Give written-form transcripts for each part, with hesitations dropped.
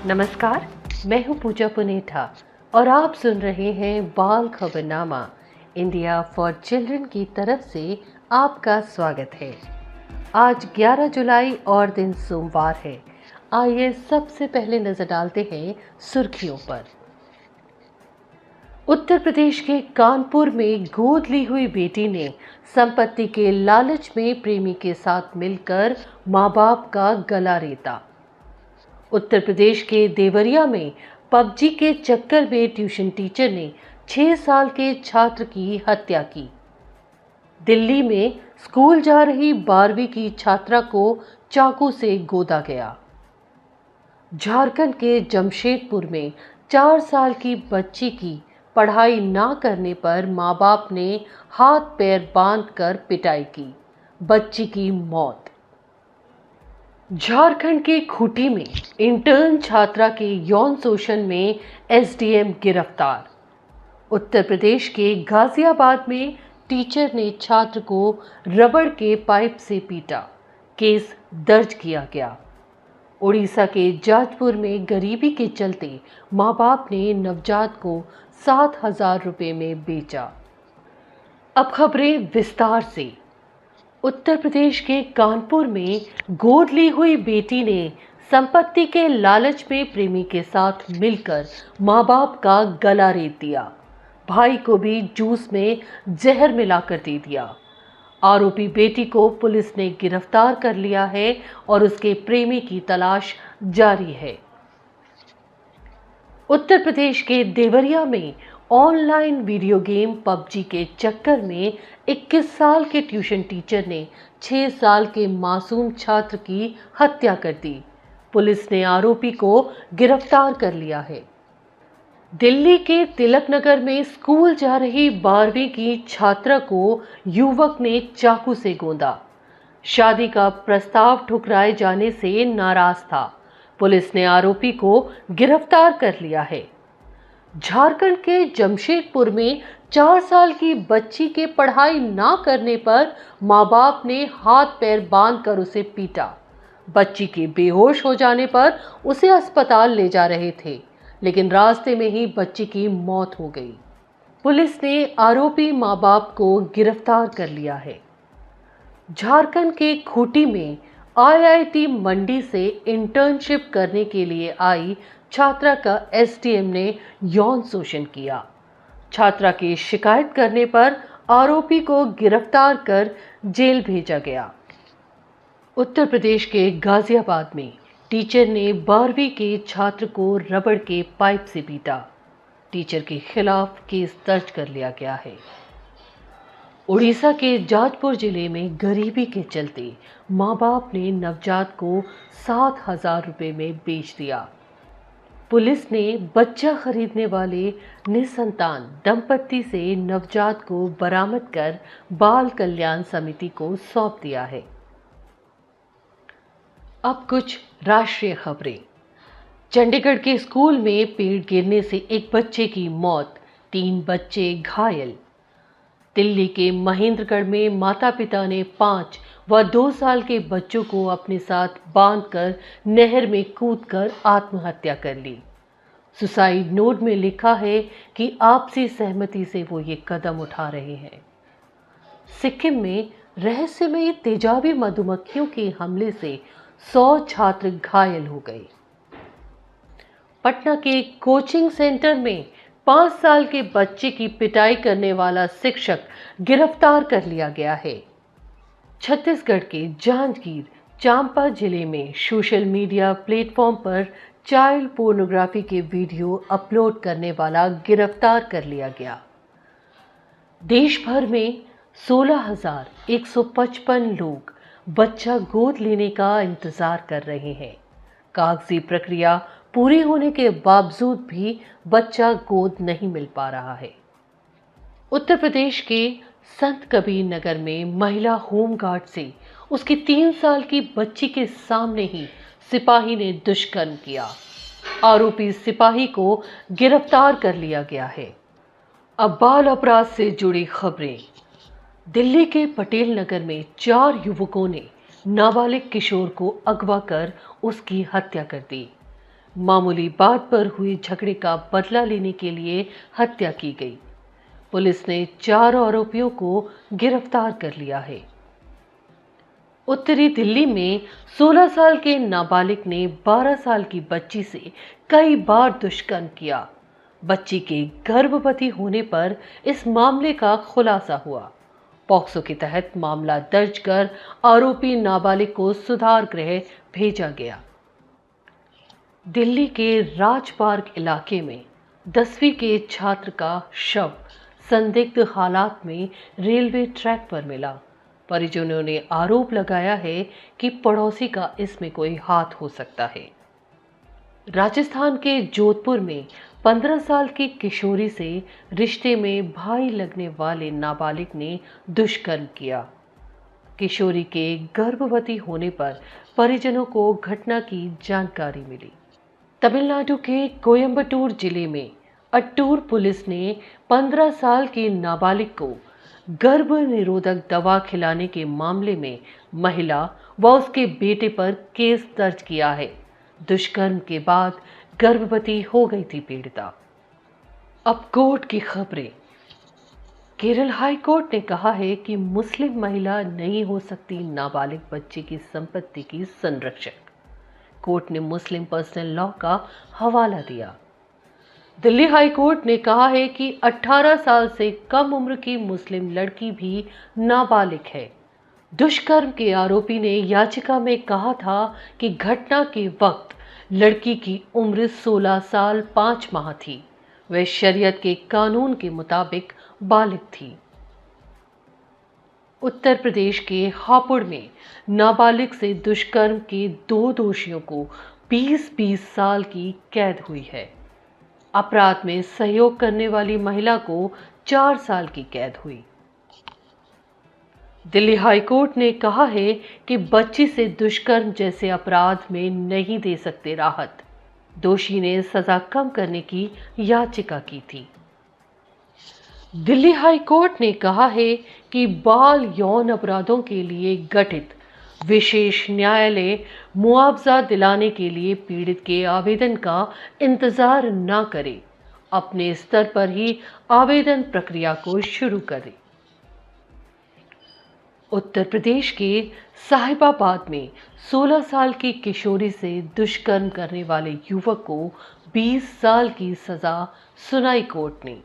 नमस्कार, मैं हूं पूजा पुनेठा और आप सुन रहे हैं बाल खबरनामा इंडिया फॉर चिल्ड्रन की तरफ से आपका स्वागत है। आज 11 जुलाई और दिन सोमवार है। आइए सबसे पहले नजर डालते हैं सुर्खियों पर। उत्तर प्रदेश के कानपुर में गोद ली हुई बेटी ने संपत्ति के लालच में प्रेमी के साथ मिलकर मां बाप का गला रेता। उत्तर प्रदेश के देवरिया में पबजी के चक्कर में ट्यूशन टीचर ने 6 साल के छात्र की हत्या की। दिल्ली में स्कूल जा रही 12वीं की छात्रा को चाकू से गोदा गया। झारखंड के जमशेदपुर में 4 साल की बच्ची की पढ़ाई ना करने पर मां बाप ने हाथ पैर बांधकर पिटाई की, बच्ची की मौत। झारखंड के खूंटी में इंटर्न छात्रा के यौन शोषण में एसडीएम गिरफ्तार। उत्तर प्रदेश के गाजियाबाद में टीचर ने छात्र को रबड़ के पाइप से पीटा, केस दर्ज किया गया। उड़ीसा के जाजपुर में गरीबी के चलते मां बाप ने नवजात को 7,000 रुपए में बेचा। अब खबरें विस्तार से। उत्तर प्रदेश के कानपुर में गोद ली हुई बेटी ने संपत्ति के लालच में प्रेमी के साथ मिलकर मां बाप का गला रेत दिया। भाई को भी जूस में जहर मिलाकर दे दिया। आरोपी बेटी को पुलिस ने गिरफ्तार कर लिया है और उसके प्रेमी की तलाश जारी है। उत्तर प्रदेश के देवरिया में ऑनलाइन वीडियो गेम पबजी के चक्कर में 21 साल के ट्यूशन टीचर ने 6 साल के मासूम छात्र की हत्या कर दी। पुलिस ने आरोपी को गिरफ्तार कर लिया है। दिल्ली के तिलक नगर में स्कूल जा रही 12वीं की छात्रा को युवक ने चाकू से गोदा। शादी का प्रस्ताव ठुकराए जाने से नाराज था। पुलिस ने आरोपी को गिरफ्तार कर लिया है। झारखंड के जमशेदपुर में 4 साल की बच्ची के पढ़ाई ना करने पर मां बाप ने हाथ पैर बांधकर उसे पीटा। बच्ची के बेहोश हो जाने पर उसे अस्पताल ले जा रहे थे, लेकिन रास्ते में ही बच्ची की मौत हो गई। पुलिस ने आरोपी मां बाप को गिरफ्तार कर लिया है। झारखंड के खूंटी में आईआईटी मंडी से इंटर्नशिप करने के लिए आई छात्रा का एसडीएम ने यौन शोषण किया। छात्रा की शिकायत करने पर आरोपी को गिरफ्तार कर जेल भेजा गया। उत्तर प्रदेश के गाजियाबाद में टीचर ने 12वीं के छात्र को रबड़ के पाइप से पीटा। टीचर के खिलाफ केस दर्ज कर लिया गया है। उड़ीसा के जाजपुर जिले में गरीबी के चलते मां बाप ने नवजात को 7,000 रुपए में बेच दिया। पुलिस ने बच्चा खरीदने वाले निसंतान दंपत्ति से नवजात को बरामद कर बाल कल्याण समिति को सौंप दिया है। अब कुछ राष्ट्रीय खबरें। चंडीगढ़ के स्कूल में पेड़ गिरने से एक बच्चे की मौत, 3 बच्चे घायल। दिल्ली के महेंद्रगढ़ में माता पिता ने 5 व 2 साल के बच्चों को अपने साथ बांधकर नहर में कूदकर आत्महत्या कर ली। सुसाइड नोट में लिखा है कि आपसी सहमति से वो ये कदम उठा रहे हैं। सिक्किम में रहस्यमयी तेजाबी मधुमक्खियों के हमले से 100 छात्र घायल हो गए। पटना के कोचिंग सेंटर में 5 साल के बच्चे की पिटाई करने वाला शिक्षक गिरफ्तार कर लिया गया है। छत्तीसगढ़ के जांजगीर चांपा जिले में सोशल मीडिया प्लेटफॉर्म पर चाइल्ड पोर्नोग्राफी के वीडियो अपलोड करने वाला गिरफ्तार कर लिया गया। देश भर में 16,155 लोग बच्चा गोद लेने का इंतजार कर रहे हैं। कागजी प्रक्रिया पूरी होने के बावजूद भी बच्चा गोद नहीं मिल पा रहा है। उत्तर प्रदेश के संत कबीर नगर में महिला होमगार्ड से उसकी 3 साल की बच्ची के सामने ही सिपाही ने दुष्कर्म किया। आरोपी सिपाही को गिरफ्तार कर लिया गया है। अब बाल अपराध से जुड़ी खबरें। दिल्ली के पटेल नगर में 4 युवकों ने नाबालिग किशोर को अगवा कर उसकी हत्या कर दी। मामूली बात पर हुए झगड़े का बदला लेने के लिए हत्या की गई। पुलिस ने 4 आरोपियों को गिरफ्तार कर लिया है। उत्तरी दिल्ली में 16 साल के नाबालिग ने 12 साल की बच्ची से कई बार दुष्कर्म किया। बच्ची के गर्भवती होने पर इस मामले का खुलासा हुआ। पॉक्सो के तहत मामला दर्ज कर आरोपी नाबालिग को सुधार गृह भेजा गया। दिल्ली के राज पार्क इलाके में 10वीं के छात्र का शव संदिग्ध हालात में रेलवे ट्रैक पर मिला। परिजनों ने आरोप लगाया है कि पड़ोसी का इसमें कोई हाथ हो सकता है। राजस्थान के जोधपुर में 15 साल की किशोरी से रिश्ते में भाई लगने वाले नाबालिग ने दुष्कर्म किया। किशोरी के गर्भवती होने पर परिजनों को घटना की जानकारी मिली। तमिलनाडु के कोयम्बटूर जिले में अट्टूर पुलिस ने 15 साल की नाबालिग को गर्भ निरोधक दवा खिलाने के मामले में महिला व उसके बेटे पर केस दर्ज किया है। दुष्कर्म के बाद गर्भवती हो गई थी पीड़िता। अब कोर्ट की खबरें। केरल हाई कोर्ट ने कहा है कि मुस्लिम महिला नहीं हो सकती नाबालिग बच्चे की संपत्ति की संरक्षक। कोर्ट ने मुस्लिम पर्सनल लॉ का हवाला दिया। दिल्ली हाई कोर्ट ने कहा है कि 18 साल से कम उम्र की मुस्लिम लड़की भी नाबालिग है। दुष्कर्म के आरोपी ने याचिका में कहा था कि घटना के वक्त लड़की की उम्र 16 साल 5 माह थी। वह शरीयत के कानून के मुताबिक बालिग थी। उत्तर प्रदेश के हापुड़ में नाबालिग से दुष्कर्म के 2 दोषियों को 20-20 साल की कैद हुई है। अपराध में सहयोग करने वाली महिला को 4 साल की कैद हुई। दिल्ली हाई कोर्ट ने कहा है कि बच्ची से दुष्कर्म जैसे अपराध में नहीं दे सकते राहत। दोषी ने सजा कम करने की याचिका की थी। दिल्ली हाई कोर्ट ने कहा है कि बाल यौन अपराधों के लिए गठित विशेष न्यायालय मुआवजा दिलाने के लिए पीड़ित के आवेदन का इंतजार न करे, अपने स्तर पर ही आवेदन प्रक्रिया को शुरू करे। उत्तर प्रदेश के साहिबाबाद में 16 साल की किशोरी से दुष्कर्म करने वाले युवक को 20 साल की सजा सुनाई कोर्ट ने।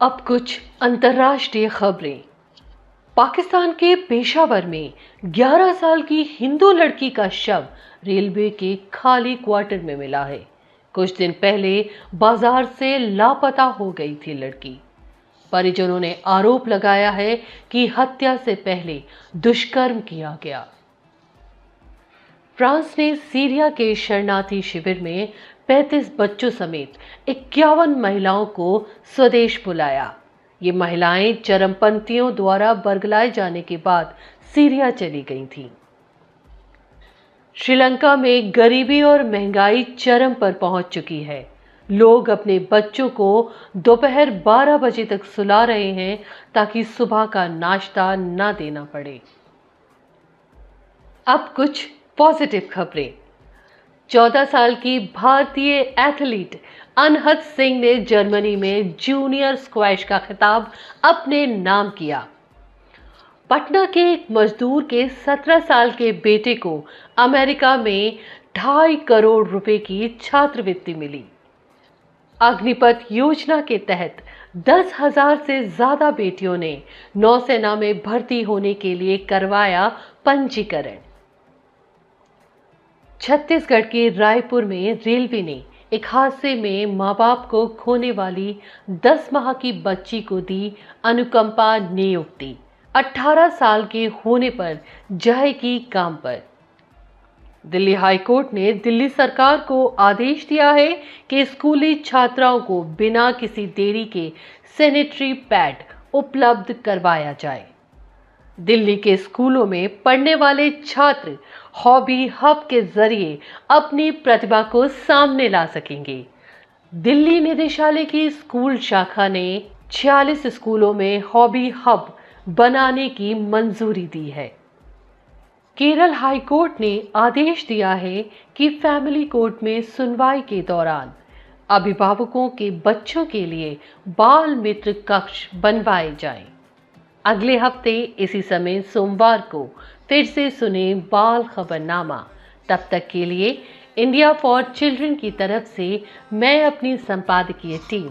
अब कुछ अंतर्राष्ट्रीय खबरें। पाकिस्तान के पेशावर में 11 साल की हिंदू लड़की का शव रेलवे के खाली क्वार्टर में मिला है। कुछ दिन पहले बाजार से लापता हो गई थी लड़की। परिजनों ने आरोप लगाया है कि हत्या से पहले दुष्कर्म किया गया। फ्रांस ने सीरिया के शरणार्थी शिविर में 35 बच्चों समेत 51 महिलाओं को स्वदेश बुलाया। ये महिलाएं चरमपंथियों द्वारा बरगलाए जाने के बाद सीरिया चली गई थीं। श्रीलंका में गरीबी और महंगाई चरम पर पहुंच चुकी है। लोग अपने बच्चों को दोपहर 12 बजे तक सुला रहे हैं ताकि सुबह का नाश्ता न देना पड़े। अब कुछ पॉजिटिव खबरें। 14 साल की भारतीय एथलीट अनहद सिंह ने जर्मनी में जूनियर स्क्वैश का खिताब अपने नाम किया। पटना के एक मजदूर के 17 साल के बेटे को अमेरिका में 2.5 करोड़ रुपए की छात्रवृत्ति मिली। अग्निपथ योजना के तहत 10,000 से ज्यादा बेटियों ने नौसेना में भर्ती होने के लिए करवाया पंजीकरण। छत्तीसगढ़ के रायपुर में रेलवे ने एक हादसे में मां बाप को खोने वाली 10 माह की बच्ची को दी अनुकंपा नियुक्ति। 18 साल के होने पर जाएगी काम पर। दिल्ली हाई कोर्ट ने दिल्ली सरकार को आदेश दिया है कि स्कूली छात्राओं को बिना किसी देरी के सैनिटरी पैड उपलब्ध करवाया जाए। दिल्ली के स्कूलों में पढ़ने वाले छात्र हॉबी हब के जरिए अपनी प्रतिभा को सामने ला सकेंगे। दिल्ली निदेशालय की स्कूल शाखा ने 46 स्कूलों में हॉबी हब बनाने की मंजूरी दी है। केरल हाई कोर्ट ने आदेश दिया है कि फैमिली कोर्ट में सुनवाई के दौरान अभिभावकों के बच्चों के लिए बाल मित्र कक्ष बनवाए जाएं। अगले हफ्ते इसी समय सोमवार को फिर से सुने बाल खबरनामा। तब तक के लिए इंडिया फॉर चिल्ड्रन की तरफ से मैं अपनी संपादकीय टीम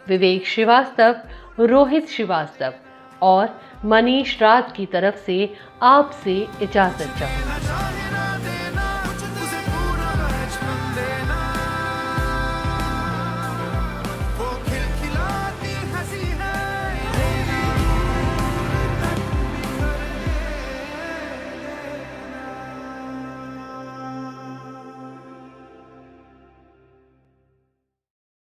विवेक श्रीवास्तव, रोहित श्रीवास्तव और मनीष राज की तरफ से आपसे इजाजत चाहूंगी।